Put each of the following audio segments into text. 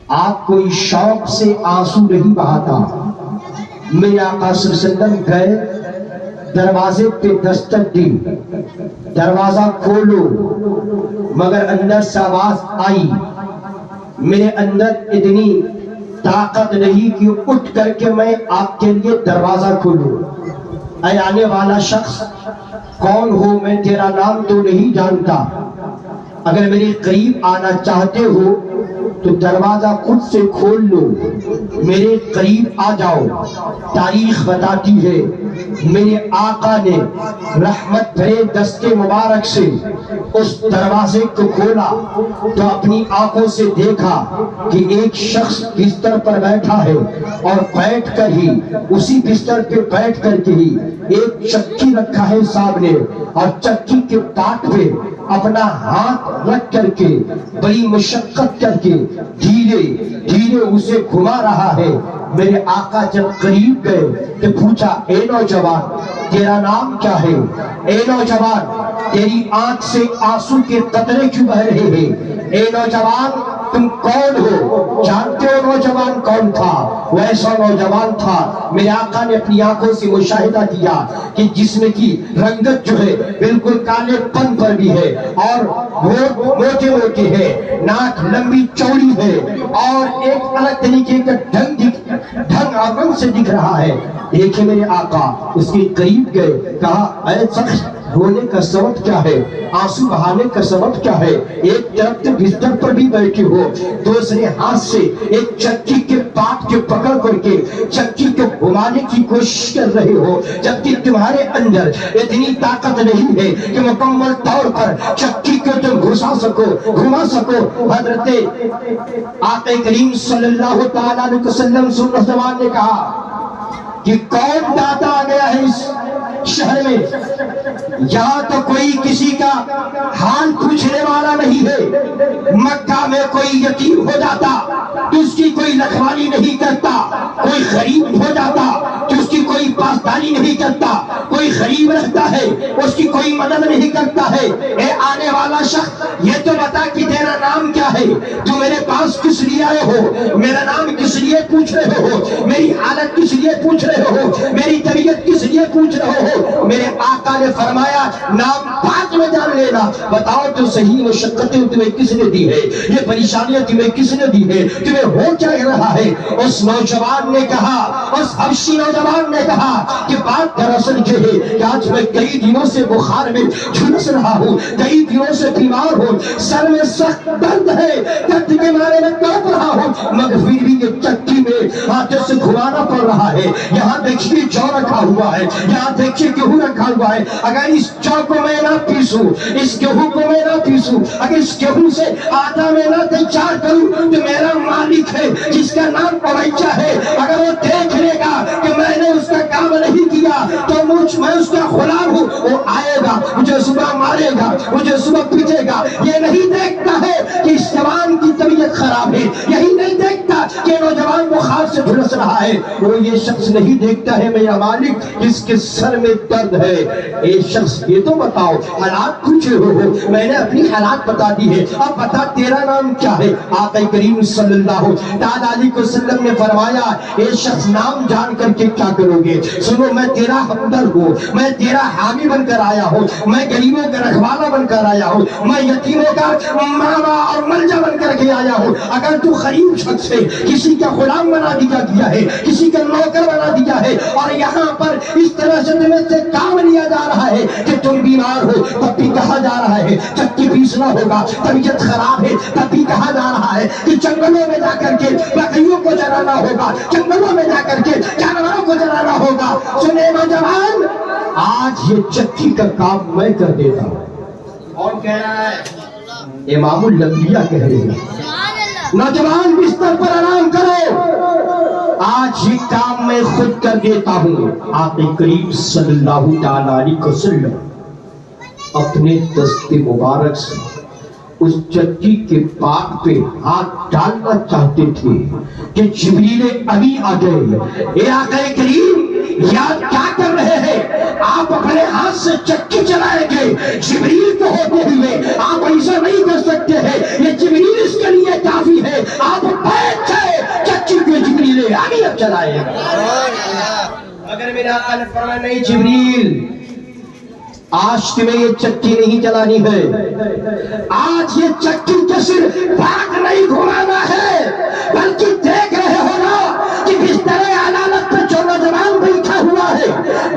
آپ کوئی شوق سے آنسو نہیں بہاتا. میرے آقا صلی اللہ علیہ وسلم گئے, دروازے پہ دستک دی, دروازہ کھولو, مگر اندر سے آواز آئی. میرے اندر اتنی طاقت نہیں کہ اٹھ کر کے میں آپ کے لیے دروازہ کھولوں. اے آنے والا شخص, کون ہو, میں تیرا نام تو نہیں جانتا, اگر میرے قریب آنا چاہتے ہو تو دروازہ خود سے کھول لو, میرے قریب آ جاؤ. تاریخ بتاتی ہے میرے آقا نے رحمت بھرے دستے مبارک سے اس دروازے کو کھولا تو اپنی آنکھوں سے دیکھا کہ ایک شخص بستر پر بیٹھا ہے, اور بیٹھ کر ہی اسی بستر پہ بیٹھ کر کے ہی ایک چکی رکھا ہے سامنے, اور چکی کے پاٹ پہ اپنا ہاتھ رکھ کر کے بڑی مشقت کر کے دھیرے دھیرے اسے گھما رہا ہے. میرے آقا جب قریب گئے تو پوچھا, اے نوجوان تیرا نام کیا ہے؟ اے نوجوان تیری آنکھ سے آنسو کے قطرے کیوں بہ رہے ہیں؟ اے نوجوان تم کون ہو؟ جانتے ہو نوجوان کون تھا؟ ویسا نوجوان تھا. میرے آقا نے اپنی آنکھوں سے مشاہدہ کیا کہ جسم کی رنگت جو ہے بالکل کالے پن پر بھی ہے, اور موٹے موٹے ہے, ناک لمبی چوڑی ہے, اور ایک الگ طریقے کا ڈھنگ اور رنگ سے دکھ رہا ہے. دیکھے میرے آقا اس کے قریب گئے, کہا اے شخص رونے کا سبب کیا ہے؟ آنسو بہانے کا سبب کیا ہے؟ ایک طرف تو بستر پر بھی بیٹھے ہو, دوسرے ہاتھ سے ایک چکی کے پاٹ کے پکڑ کر کے چکی کو گھمانے کی کوشش کر رہے ہو, جبکہ تمہارے اندر اتنی طاقت نہیں ہے کہ مکمل طور پر چکی کو تم گھما سکو. حضرت آقا کریم صلی اللہ تعالیٰ علیہ وسلم نوجوان نے کہا کہ کون داتا آ گیا ہے اس شہر میں, یا تو کوئی کسی کا حال پوچھنے والا نہیں ہے. مکہ میں کوئی یتیم ہو جاتا تو اس کی کوئی رکھوالی نہیں کرتا, کوئی غریب ہو جاتا تو اس کی کوئی پاسداری نہیں کرتا, کوئی غریب رہتا ہے اس کی کوئی مدد نہیں کرتا ہے. اے آنے والا شخص یہ تو بتا کہ تیرا نام کیا ہے؟ تو میرے پاس کس لیے آئے ہو؟ میرا نام کس لیے پوچھ رہے ہو؟ میری حالت کس لیے پوچھ رہے ہو؟ میری طبیعت کس لیے پوچھ رہے ہو؟ میرے آقا نے فرمایا نام بعد میں جان لینا, بتاؤ تو صحیح مشقتیں تمہیں کس نے دی ہے, یہ پریشانیاں تمہیں کس نے دی ہے, تمہیں ہو کیا رہا ہے؟ اس نوجوان نے کہا, اس حبشی نوجوان نے کہا کہ بات دراصل یہ ہے کہ آج میں کئی دنوں سے بخار میں جھلس رہا ہوں, کئی دنوں سے بیمار ہوں, سر میں سخت درد ہے, درد کے مارے میں تڑپ رہا ہوں, مگر پھر بھی یہ چکی میں ہاتھوں سے گھمانا پڑ رہا ہے. یہاں دیکھیے جو رکھا ہوا ہے, یہاں دیکھیے گیہوں رکھا ہوا ہے, اگر اس جو کو میں نہ پیسوں, اس گیہوں کو میں نہ پیسوں, اگر اس گیہوں سے آٹا میں نہ تیار کروں تو میرا مالک ہے جس کا نام پویچا ہے, اگر وہ دیکھ لے گا کہ میں نے اس کا کام نہیں کیا تو میں اس کا غلام ہوں, وہ آئے گا مجھے صبح مارے گا, مجھے صبح پیٹے گا. یہ نہیں دیکھتا ہے کہ اس جوان کی طبیعت خراب ہے, یہی نہیں دیکھتا کہ نوجوان بخار سے جھلس رہا ہے, وہ یہ شخص نہیں دیکھتا ہے میرا مالک جس کے سر میں درد ہے. اے شخص یہ تو بتاؤ حالات پوچھے ہو, میں نے اپنی حالات بتا دی ہے, اب بتا تیرا نام کیا ہے؟ آقا کریم صلی اللہ تعالیٰ علیہ وسلم نے فرمایا اے شخص نام جان کر کے کیا کرو گے؟ سنو, میں تیرا ہمدرد ہوں, میں تیرا حامی بن کر آیا ہوں, میں غریبوں کا رکھوالا بن کر آیا ہوں, میں یتیموں کا ماما اور ملجا بن کر کے آیا ہوں. اگر تو غریب شخص ہے, کسی کا غلام بنا دیا گیا ہے, کسی کا نوکر بنا دیا ہے, اور یہاں پر اس طرح سے تمہیں سے کام لیا جا رہا ہے کہ تم بیمار ہو تب بھی کہا جا رہا ہے چکی پیسنا ہوگا, طبیعت خراب ہے تب بھی کہا جا رہا ہے کہ جنگلوں میں جا کر کے بکریوں کو جلانا ہوگا, جنگلوں میں جا کر کے جانوروں کو جلانا ہوگا. سنے نوجوان, آج یہ چکی کا کام میں کر دیتا ہوں. کون کہہ رہا ہے؟ امام الانبیاء کہہ رہے ہیں. نوجوان بستر پر آرام کرو, آج یہ کام میں خود کر دیتا ہوں. آقا کریم صلی اللہ تعالیٰ علیہ وسلم اپنے دست مبارک سے اس چکی کے پاٹ پہ ہاتھ ڈالنا چاہتے تھے کہ جبریل امی آ گئے. اے آقا کریم یاد کیا کر رہے ہیں؟ آپ اپنے ہاتھ سے چکی چلائیں گے جبریل کو ہوتے ہوئے, آپ ایسا نہیں کر سکتے ہیں, یہ جبریل اس کے لیے کافی ہے. آپ بیٹھ بھی اب چلائے گا. مگر میرے آقا نے فرمایا نہیں جبریل، آج تمہیں یہ چکی نہیں چلانی ہے، آج یہ چکی کے صرف بھاگ نہیں گھمانا ہے، بلکہ دیکھ رہے ہو نا کہ بستر عدالت پہ جو نوجوان بیٹھا ہوا ہے،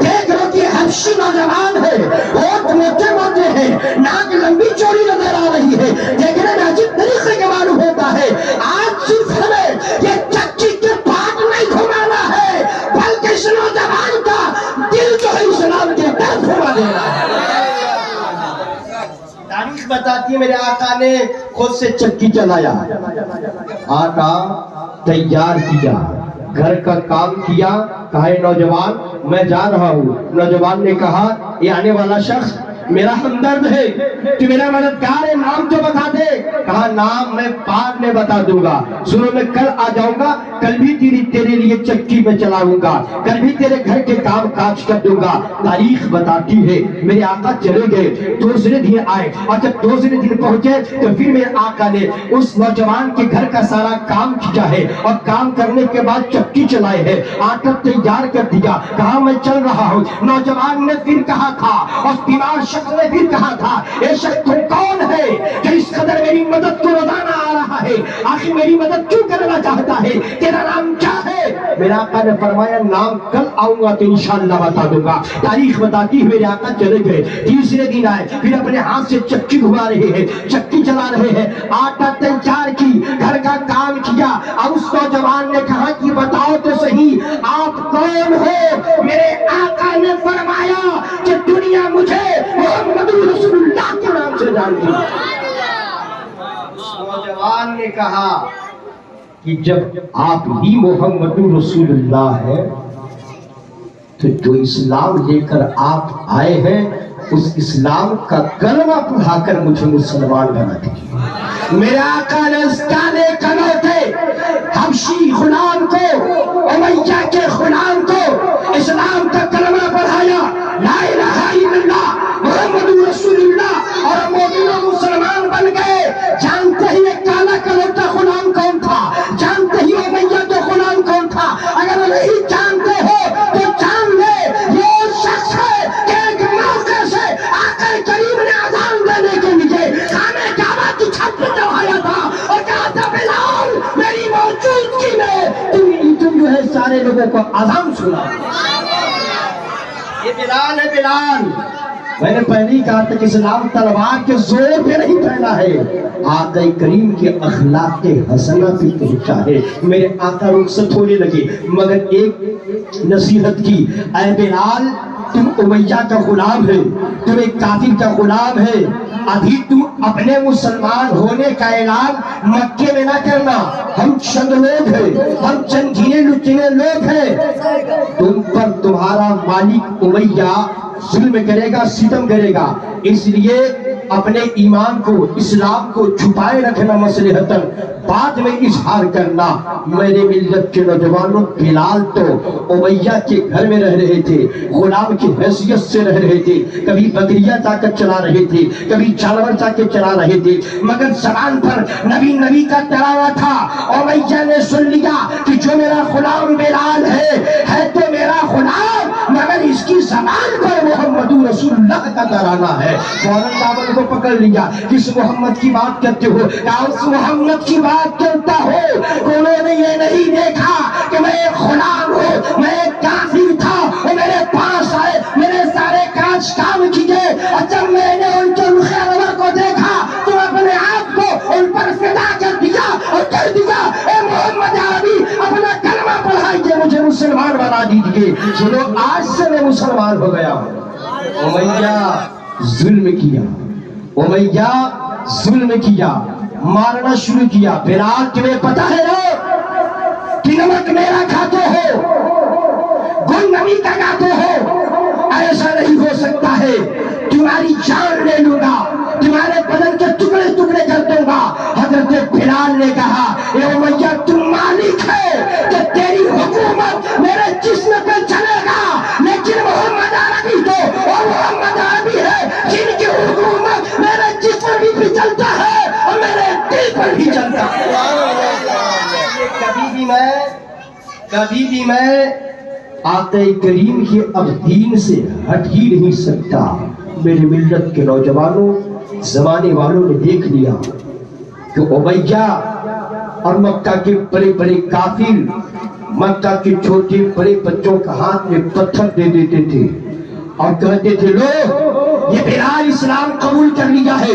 دیکھ رہو کہ حبشی نوجوان ہے، ہونٹ موٹے موٹے ہیں، ناک لمبی چوڑی نظر آ رہی ہے، دیکھنے میں عجیب طریقے کے معلوم ہوتا ہے. آج صرف ہمیں یہ چکی کے بھاگ نہیں گھمانا ہے، بلکہ اس نوجوان کا دل جو ہے اسلام کے طرف گھما دینا ہے. تاریخ بتاتی ہے میرے آقا نے خود سے چکی چلایا، آقا تیار کیا، گھر کا کام کیا. کہا اے نوجوان میں جا رہا ہوں. نوجوان نے کہا یہ آنے والا شخص میرا ہمدرد ہے، تو میرا مددگار ہے، نام تو بتا دے. کہا نام میں بعد میں بتا دوں گا، سنو میں کل آ جاؤں گا، کل بھی تیرے لیے چکی میں چلاؤں گا، کل بھی تیرے گھر کے کام کاج کر دوں گا. تاریخ بتاتی ہے میرے آقا چلے گئے، دوسرے دن آئے، اور جب دوسرے دن پہنچے تو پھر میرے آقا نے اس نوجوان کے گھر کا سارا کام کیا ہے، اور کام کرنے کے بعد چکی چلائے ہے، آٹا تیار کر دیا. کہا میں چل رہا ہوں. نوجوان نے پھر کہا تھا، اور بیمار شخص نے پھر کہا تھا اے شخص تم کون ہے کہ اس قدر میری مدد کو روزانہ آ رہا ہے، آخر میری مدد کیوں کرنا چاہتا ہے، تیرا نام کیا ہے؟ میرے آقا نے فرمایا نام کل آؤں گا تو انشاءاللہ بتا دوں گا. تاریخ بتاتی ہے میرے آقا چلے گئے، تیسرے دن آئے، پھر اپنے ہاتھ سے چکی گھما رہے ہیں، چکی چلا رہے ہیں، آٹا تیار کی، گھر کا کام کیا. اب اس نوجوان نے کہا کہ بتاؤ تو صحیح آپ کون ہو؟ میرے آقا نے فرمایا کہ دنیا مجھے محمد رسول اللہ کے نام سے جانتی ہے. نوجوان نے کہا کہ جب آپ ہی محمد رسول اللہ ہے تو جو اسلام لے کر آپ آئے ہیں اس اسلام کا کلمہ پڑھا کر مجھے مسلمان بنا دیجیے. میرے آقا نے اس کالے کلوٹے حبشی غلام کو، امیہ کے غلام کو اسلام کا کلمہ پڑھایا، لا الہ الا اللہ محمد رسول اللہ، اور مومن و مسلمان بن گئے. جانتے ہی ایک کالا کلوٹا غلام کون تھا، جانتے ہی امیہ کے غلام کون تھا؟ اگر نہیں جانتے ہو تو جان لے یہ شخص ہے کہ ایک موقع سے آقا کریم نے اذان دینے کے لیے خانہ کعبہ کی چھت پہ چڑھایا تھا اور کہا تھا بلال میری موجودگی میں تم جو ہے سارے لوگوں کو اذان سنا. یہ بلال ہے، بلال. میں نے پہلے ہی کہا تھا کہ اسلام تلوار کے زور پہ نہیں پھیلا ہے، آقا کریم کے اخلاق حسنہ پہ پہنچا ہے. میرے آقا رخصت ہونے لگے مگر ایک نصیحت کی، اے بلال تم امیہ کا غلام ہے، تم ایک کافر کا غلام ہے، ابھی تم اپنے مسلمان ہونے کا اعلان مکے میں نہ کرنا. ہم چند لوگ ہیں، ہم چند گنے لچنے لوگ ہیں، تم پر تمہارا مالک امیہ ظلم کرے گا، ستم کرے گا، اس لیے اپنے ایمان کو، اسلام کو چھپائے رکھنا مصلحتاً، بعد میں اظہار کرنا. میرے ملت کے نوجوانوں بلال تو امیہ کے گھر میں رہ رہے تھے، غلام کی حیثیت سے رہ رہے تھے، کبھی بکریاں جا کر چلا رہے تھے، کبھی جانور جا کے چلا رہے تھے، مگر زبان پر نبی کا تراوا تھا. امیہ نے سن لیا کہ جو میرا غلام بلال ہے تو میرا غلام، مگر اس کی زبان پر محمد رسول اللہ کا ترانہ ہے. فوراً دامن کو پکڑ لیا، کس محمد کی بات کرتے ہو؟ کیا اس محمد کی بات کرتا ہو؟ انہوں نے یہ نہیں دیکھا کہ میں ایک غلام ہوں، میں ایک کافر تھا، وہ میرے پاس آئے، میرے سارے کاج کام کیے، اور جب میں نے ان کے رخ انور کو دیکھا تو اپنے آپ کو ان پر فدا کر دیا اور کہہ دیا اے محمد عربی اپنا کلمہ پڑھائیے، مجھے مسلمان بنا دیجیے. چلو آج سے میں مسلمان ہو گیا ہوں. امیہ ظلم کیا، امیہ ظلم کیا، مارنا شروع کیا. بلال تمہیں پتہ ہے نا کہ نمک میرا کھاتے ہو، گل نبی کا کھاتے ہو، ایسا نہیں ہو سکتا ہے، تمہاری جان لے لوں گا، تمہارے بدن کے ٹکڑے ٹکڑے کر دوں گا. حضرت بلال نے کہا اے امیہ تم مالک ہے کہ تیری حکومت میرے جسم پہ چلے گا، لیکن محمد عربی تو اور محمد عربی ہے جن کی حکومت میرے جسم بھی چلتا ہے اور میرے دل پر بھی چلتا ہے. کبھی بھی میں کبھی بھی میں آقا کریم کے اب دین سے ہٹ ہی نہیں سکتا۔ میری ملت کے نوجوانوں، زمانے والوں نے دیکھ لیا کہ امیہ اور مکہ کے بڑے بڑے کافر مکہ کے چھوٹے بڑے بچوں کا ہاتھ میں پتھر دے دیتے تھے اور کہتے تھے لو یہ بلال اسلام قبول کر لیا ہے،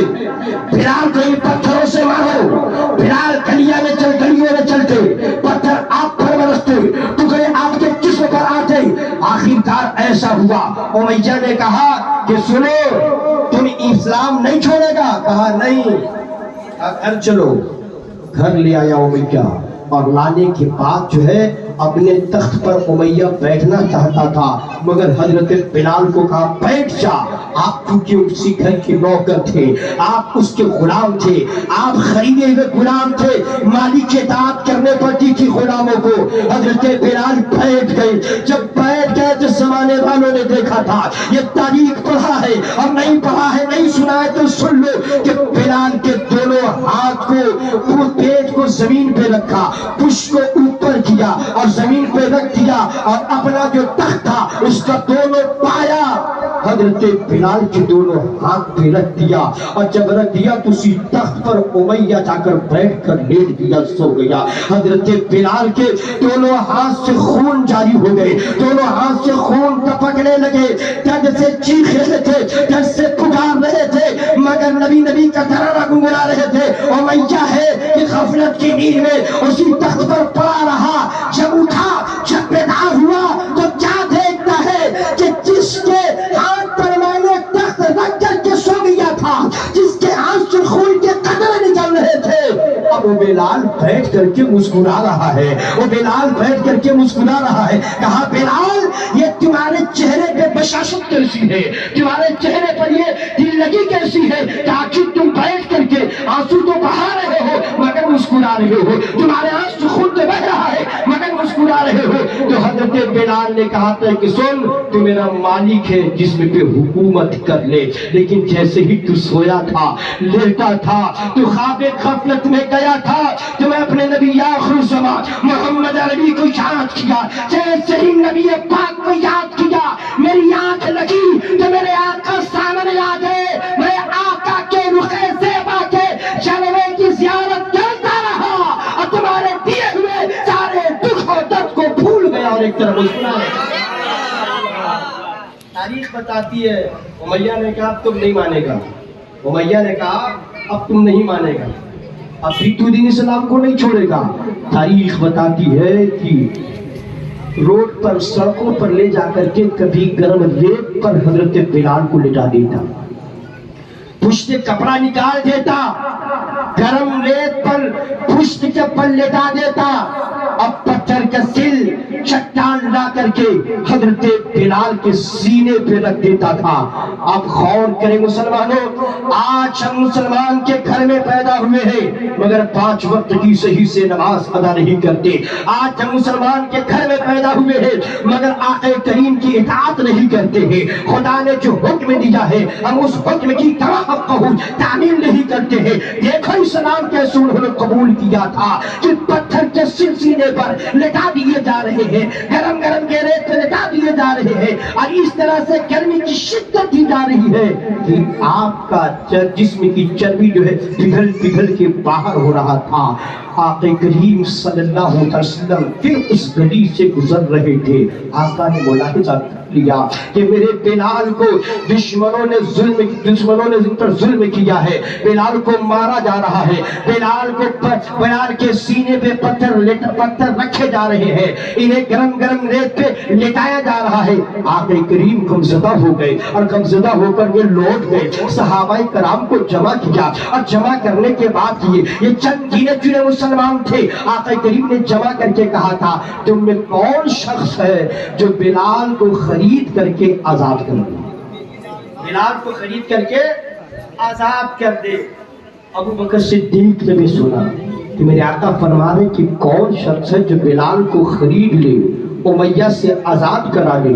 بلال کو یہ پتھروں سے مارو۔ بلال گلیوں میں چلتے، پتھر آپ پر برستے، ٹکڑے آپ کے جسم پر آتے۔ آخرکار ایسا ہوا، امیہ نے کہا کہ سنو تم اسلام نہیں چھوڑے گا؟ کہا نہیں۔ گھر چلو، گھر لے آیا امیہ، اور لانے کے بعد جو ہے اپنے تخت پر امیہ بیٹھنا چاہتا تھا، مگر حضرت بلال کو کہا بیٹھ جا، آپ کیونکہ اسی گھر کے نوکر تھے، آپ اس کے غلام تھے، آپ خریدے ہوئے غلام تھے، مالک کی اطاعت کرنے پڑتی تھی غلاموں کو۔ حضرت بلال بیٹھ گئے، جب بیٹھ گئے تو زمانے والوں نے دیکھا تھا، یہ تاریخ پڑھا ہے اور نہیں پڑھا ہے نہیں سنا ہے تو سن لو کہ بلال کے دونوں ہاتھ کو پیٹ کو زمین پہ رکھا، پشت کو اوپر کیا اور زمین پہ رکھ دیا، اور اپنا جو تخت تھا اس کا دونوں پایا حضرت بلال کے دونوں ہاتھ پہ رکھ دیا، اور جب رکھ دیا تو اسی تخت پر امیہ جا کر بیٹھ کر لیٹ دیا، سو گیا۔ حضرت بلال کے دونوں ہاتھ سے خون جاری ہو گئے، دونوں ہاتھ سے خون ٹپکنے لگے، درد سے چیخ رہے تھے، درد سے پکار رہے تھے، مگر نبی کا ترانہ گنگنا رہے تھے۔ امیہ ہے کہ غفلت کی نیند میں اسی تخت پر پڑا رہا، جب اٹھا جب بیدار ہوا تو کیا دیکھتا ہے کہ جس کے ہاتھ پر میں نے تخت رکھ کر کے سو گیا تھا، جس کے ہاتھ سے خون کے قطرے نکل رہے تھے، اب وہ بلال بیٹھ کر کے مسکرا رہا ہے، وہ بلال بیٹھ کر کے مسکرا رہا ہے۔ کہا بلال یہ تمہارے چہرے پہ بشاشت کیسی ہے، تمہارے چہرے پر یہ دل لگی کیسی ہے کہ آخر تم بیٹھ کر کے آنسو تو بہا رہے ہو مگر مسکرا رہے ہو، تمہارے آنکھ سے خون تو بہ رہا ہے مگر مسکرا رہے ہو۔ تو حضرت بلال نے کہا تھا کہ سن تو میرا مالک ہے جسم پہ حکومت کر لے، لیکن جیسے ہی تو سویا تھا، لیٹا تھا، تو خواب غفلت میں گیا تھا، تو میں اپنے نبی آخر الزمان محمد عربی کو یاد کیا، جیسے ہی نبی پاک کو یاد کیا میری آنکھ لگی تو میرے آقا سامنے آ گئے، میرے آقا کے رخ زیبا کے جلوے کی زیارت کرتا رہا اور تمہارے دیے ہوئے سارے دکھ و درد کو بھول گیا اور ایک طرف مسکرا رہا۔ تاریخ بتاتی ہے امیہ نے کہا اب تم نہیں مانے گا، امیہ نے کہا اب تم نہیں مانے گا، اب بھی تو دین اسلام کو نہیں چھوڑے گا۔ تاریخ بتاتی ہے کہ روڈ پر سڑکوں پر لے جا کر کے کبھی گرم ریت پر حضرت بلال کو لٹا دیتا، پشت کپڑا نکال دیتا، گرم ریت پر پشت کے پر لٹا دیتا، اب پتھر کا سل چٹان لا کر کے حضرت بلال کے سینے پہ رکھ دیتا تھا۔ اب غور کریں مسلمانوں، آج ہم مسلمان کے گھر میں پیدا ہوئے ہیں مگر 5 وقت کی صحیح سے نماز ادا نہیں کرتے، آج ہم مسلمان کے گھر میں پیدا ہوئے ہیں مگر آقا کریم کی اطاعت نہیں کرتے ہیں، خدا نے جو حکم دیا ہے ہم اس حکم کی تعمیل نہیں کرتے ہیں۔ دیکھو اسلام کیسے انہوں نے قبول کیا تھا کہ پتھر کے سلسلے پر لٹا دیے جا رہے ہیں، گرم گرم کے ریت پہ لٹا دیے جا رہے ہیں، اور اس طرح سے گرمی کی شدت دی جا رہی ہے کہ آپ کا جسم کی چربی جو ہے پگھل پگھل کے باہر ہو رہا تھا۔ آقا کریم صلی اللہ علیہ وسلم پھر اس گلی سے گزر رہے تھے، آقا نے ملاحظہ لیا کہ میرے بلال کو دشمنوں نے ان پر ظلم کیا ہے، بلال کو مارا جا رہا ہے، بلال کے سینے پہ پتھر رکھے جا رہے ہیں، انہیں گرم گرم ریت پہ لٹایا جا رہا ہے۔ آقا کریم غمزدہ ہو گئے اور غمزدہ ہو کر یہ لوٹ گئے، صحابہ کرام کو جمع کیا اور جمع کرنے کے بعد یہ چند گنے چنے مسلمان تھے، آقا کریم نے جمع کر کے کہا تھا تم میں کون شخص ہے جو بلال کو خرید کر کے آزاد کر دے، بلال کو خرید کر کے آزاد کر دے۔ ابو بکر صدیق نے بھی سنا کہ میرے آقا فرما رہے کہ کون شخص ہے جو بلال کو خرید لے، امیہ سے آزاد کرا لے۔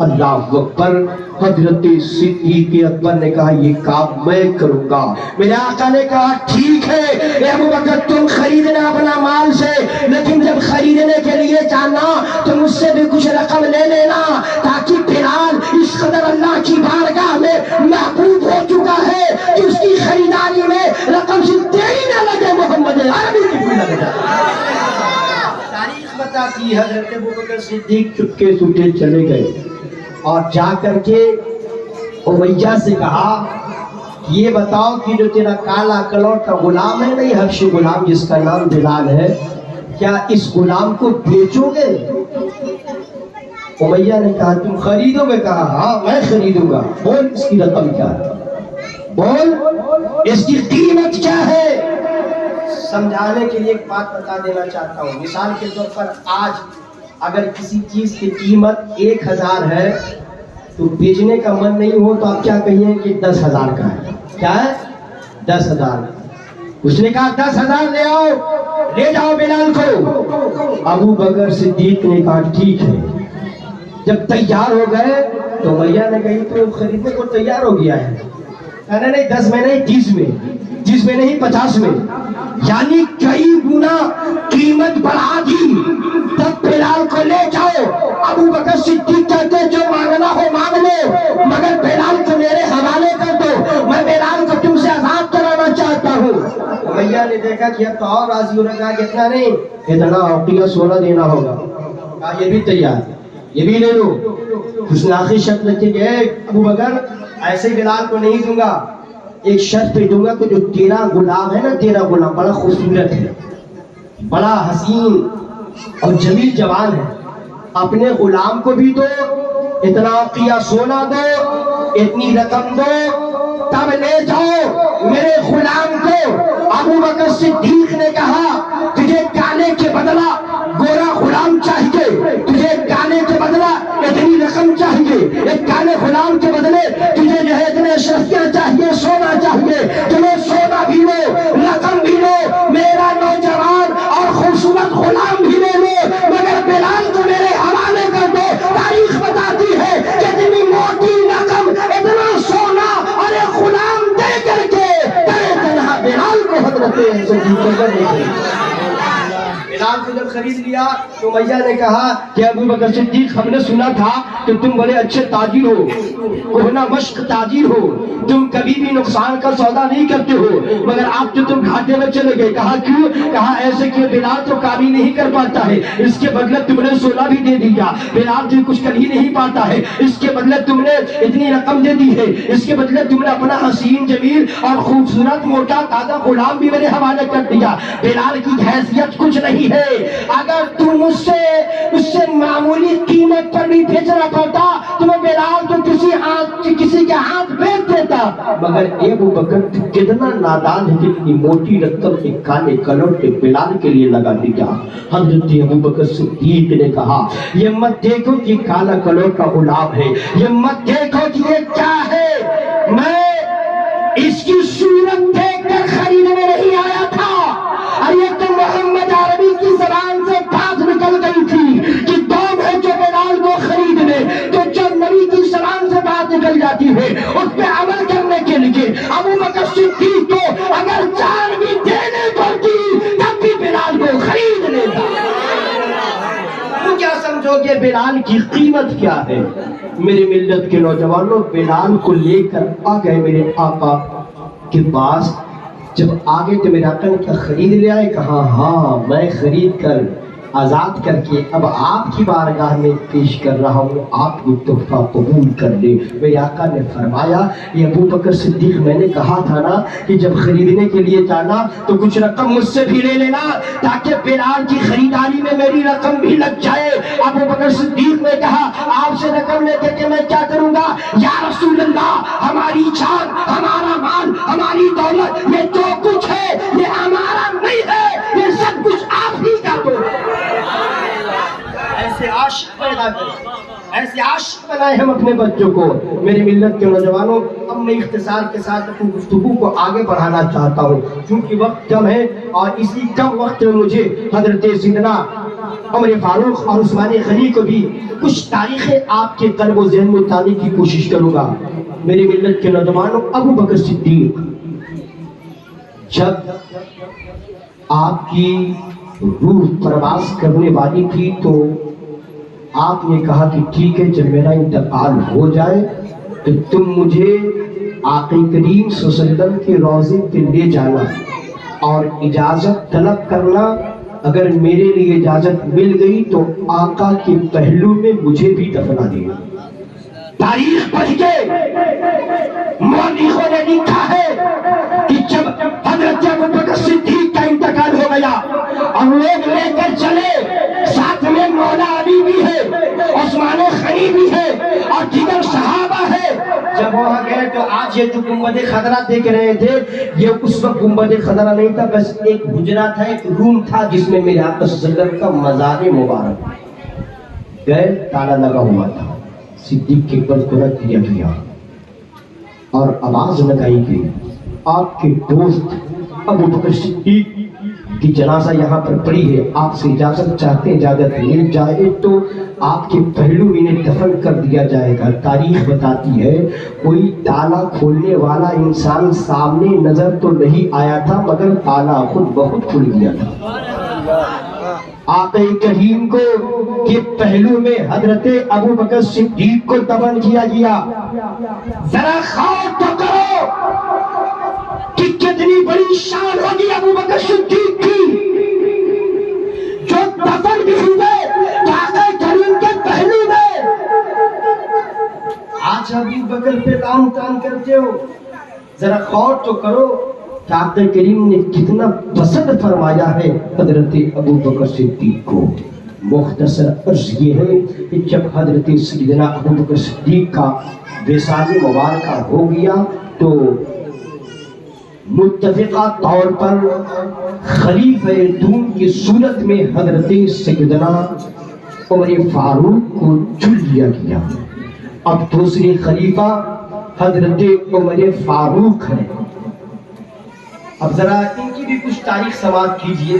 اللہ اکبر۔ حضرت صدیق اکبر نے کہا یہ کام میں کروں گا۔ میرے آقا نے کہا ٹھیک ہے اے ابو بکر تم خریدنا اپنا مال سے، لیکن جب خریدنے کے لیے جانا تو مجھ سے بھی کچھ رقم لے لینا، تاکہ بلال اس قدر اللہ کی بارگاہ میں محبوب ہو چکا ہے کہ اس کی خریداری میں رقم سے دیری نہ لگے، محمد عربی کی کوئی لگ جائے۔ تاریخ بتاتی ہے حضرت ابوبکر صدیق چپکے سوٹے چلے گئے اور جا کر کے امیہ سے کہا یہ بتاؤ کہ جو تیرا کالا کلوٹ کا غلام ہے نہیں، حبشی غلام جس کا نام بلال ہے، کیا اس غلام کو بیچو گے؟ امیہ نے کہا تم خریدو گے؟ کہا ہاں میں خریدوں گا۔ بول اس کی رقم کیا ہے، بول اس کی قیمت کیا ہے؟ سمجھانے کے لیے ایک بات بتا دینا چاہتا ہوں، مثال کے طور پر آج اگر کسی چیز کی قیمت 1000 ہے تو بیچنے کا من نہیں ہو تو آپ کیا کہیے کہ 10,000 کا ہے، کیا ہے 10,000۔ اس نے کہا 10,000 لے آؤ، لے جاؤ بلال کو۔ ابو بکر صدیق نے کہا ٹھیک ہے۔ جب تیار ہو گئے تو امیہ نے کہی تو خریدنے کو تیار ہو گیا ہے، کہنا نہیں 10 میں نہیں 30 میں، 30 میں نہیں 50 میں، یعنی کئی گنا قیمت بڑھا دی۔ تب بلال کو لے جاؤ۔ ابو بکر صدیق کہتے جو مانگنا ہو مانگ لو، مگر بلال کو میرے حوالے کر دو، میں بلال کو تم سے آزاد کرانا چاہتا ہوں۔ امیہ نے دیکھا کہ اب تو اور راضی ہونے کا کہ اتنا نہیں، اتنا اوقیہ سونا دینا ہوگا، کہا یہ بھی تیار، یہ بھی لے لو۔ اس نے آخری شرط رکھی کہ ابو بکر ایسے بلال کو نہیں دوں گا، ایک شرط پہ دوں گا کہ جو تیرا غلام ہے نا، تیرا غلام بڑا خوبصورت ہے، بڑا حسین اور جمیل جوان ہے، اپنے غلام کو بھی دو، اتنا اوقیہ سونا دو، اتنی رقم دو، تب لے جاؤ میرے غلام کو۔ ابو بکر صدیق نے کہا تجھے کانے کے بدلہ گورا غلام چاہیے، تجھے کانے کے بدلہ اتنی رقم چاہیے، ایک کانے غلام کے بدلے تجھے جو ہے اتنے اشرفیاں چاہیے، سونا چاہیے، چلو سونا بھی لو، رقم بھی لو، میرا نوجوان اور خوبصورت غلام بھی لے لو، مگر بلال کو میرے حوالے کر دو۔ تاریخ بتاتی ہے کہ اتنی موٹی رقم، اتنا سونا اور ایک غلام دے کر کے تنہا بلال کو حضرت صدیق نے بلال کو جب خرید لیا تو امیہ نے کہا کہ ابو بکر صدیق ہم نے سنا تھا کہ تم بڑے اچھے تاجر ہو، کوہنا مشق تاجر ہو، تم کبھی بھی نقصان کا سودا نہیں کرتے ہو، مگر آپ جو تم گھاٹے میں چلے گئے۔ کہا کیوں؟ کہا ایسے کہ بلال تو کام ہی نہیں کر پاتا ہے، اس کے بدلے تم نے سونا بھی دے دیا، بلال جو کچھ کر ہی نہیں پاتا ہے، اس کے بدلے تم نے اتنی رقم دے دی ہے، اس کے بدلے تم نے اپنا حسین جمیل اور خوبصورت موٹا تازہ غلام بھی میرے حوالے کر دیا۔ بلال کی حیثیت کچھ نہیں ہے، اگر تم اس سے معمولی قیمت پر بھی بھیجنا پڑتا تو میں بلال تو کسی کے ہاتھ بیچ دیتا، مگر ابو بکر کتنا نادان ہے کہ اتنی موٹی رقم ایک کانے کلوٹ کے بلال کے لیے لگا دیا۔ حضرت ابو بکر صدیق نے کہا یہ مت دیکھو کہ کالا کلوٹ کا غلام ہے، یہ مت دیکھو کہ یہ کیا ہے، میں اس کی صورت دیکھ کر خریدنے نہیں آیا تھا، اور یہ تو محمد عربی کی زبان سے بات نکل گئی تھی کہ دوم ہے جو بلال کو خرید لے، تو جب نبی کی زبان سے بات نکل جاتی ہے اس پہ عمل کرنے کے لیے ابو بکر صدیق کو اگر جان بھی دینے پڑتی تب بھی بلال کو خرید لیتا۔ تو کیا سمجھو کہ بلال کی قیمت کیا ہے؟ میری ملت کے نوجوانوں، بلال کو لے کر آ گئے میرے آقا کے پاس۔ جب آگے تو میرے آقا نے کیا خرید لیا ہے؟ کہا ہاں میں خرید کر آزاد کر کے اب آپ کی بارگاہ میں پیش کر رہا ہوں، آپ یہ تحفہ قبول کر لیں۔ میرے آقا نے فرمایا یہ ابو بکر صدیق میں نے کہا تھا نا کہ جب خریدنے کے لیے جانا تو کچھ رقم مجھ سے بھی لے لینا تاکہ بلال کی خریداری میں میری رقم بھی لگ جائے۔ ابو بکر صدیق نے کہا آپ سے رقم لے کر کے میں کیا کروں گا؟ یا رسول اللہ ہماری جان، ہمارا مال، ہماری دولت، یہ جو کچھ ہے یہ ہمارا نہیں ہے، یہ سب کچھ آپ ہی کا تو ہے۔ ایسے عاشق پیدا کریں، ایسے عاشق بنائیں ہم اپنے بچوں کو۔ میری ملت کے نوجوانوں، اب میں اختصار کے ساتھ اپنی گفتگو کو آگے بڑھانا چاہتا ہوں کیونکہ وقت کم ہے، اور اسی کم وقت میں مجھے حضرت سیدنا عمر فاروق اور عثمان غنی کو بھی کچھ تاریخیں آپ کے قلب و ذہن میں اتارنے کی کوشش کروں گا۔ میری ملت کے نوجوانوں، ابو بکر صدیق جب آپ کی روح پرواز کرنے والی تھی، تو آپ نے کہا کہ ٹھیک ہے، جب میرا انتقال ہو جائے تو تم مجھے آقا کریم صلی اللہ علیہ وسلم کے روضے پہ لے جانا اور اجازت طلب کرنا، اگر میرے لیے اجازت مل گئی تو آقا کے پہلو میں مجھے بھی دفنا دینا۔ تاریخ پڑھ کے مورخوں نے لکھا ہے کہ جب حضرت ابوبکر صدیق کا انتقال ہو گیا اور لوگ لے کر چلے، ساتھ میں مولا علی بھی ہے، عثمان غنی بھی ہے اور دیگر صحابہ ہے، جب وہاں گئے تو آج یہ جو گنبد خضرا دیکھ رہے تھے، یہ اس وقت گنبد خضرا نہیں تھا، بس ایک حجرہ تھا، ایک روم تھا جس میں میرے آقا صلی اللہ علیہ وسلم کا مزار مبارک گئے، تالا لگا ہوا تھا۔ صدیق کے پر قرآن کیا گیا اور آواز لگائی گئی، آپ کے دوست ابو بکر صدیق کی جنازہ یہاں پر پڑی ہے، آپ سے اجازت چاہتے ہیں، اجازت مل جائے تو آپ کے پہلو انہیں دفن کر دیا جائے گا۔ تاریخ بتاتی ہے کوئی تالا کھولنے والا انسان سامنے نظر تو نہیں آیا تھا، مگر تالا خود بخود کھل گیا تھا۔ آقا کریم کو کے پہلو میں حضرت ابو بکر صدیق کو دفن کیا گیا۔ ذرا غور تو کرو کہ کتنی بڑی شان ہوگی ابو بکر صدیق کی، جو دفن بھی ہوئے آقا کریم کے پہلو میں۔ آج ابو بکر پہ کام کرتے ہو، ذرا غور تو کرو کہ آقا کریم نے کتنا پسند فرمایا ہے حضرت ابو بکر صدیق کو۔ مختصر عرض یہ ہے کہ جب حضرت سیدنا ابو بکر صدیق کا وصال مبارکہ ہو گیا تو متفقہ طور پر خلیفہ دوم کی صورت میں حضرت سیدنا عمر فاروق کو چن لیا گیا۔ اب دوسرے خلیفہ حضرت عمر فاروق ہے۔ اب ذرا ان کی بھی کچھ تاریخ سماعت کیجئے۔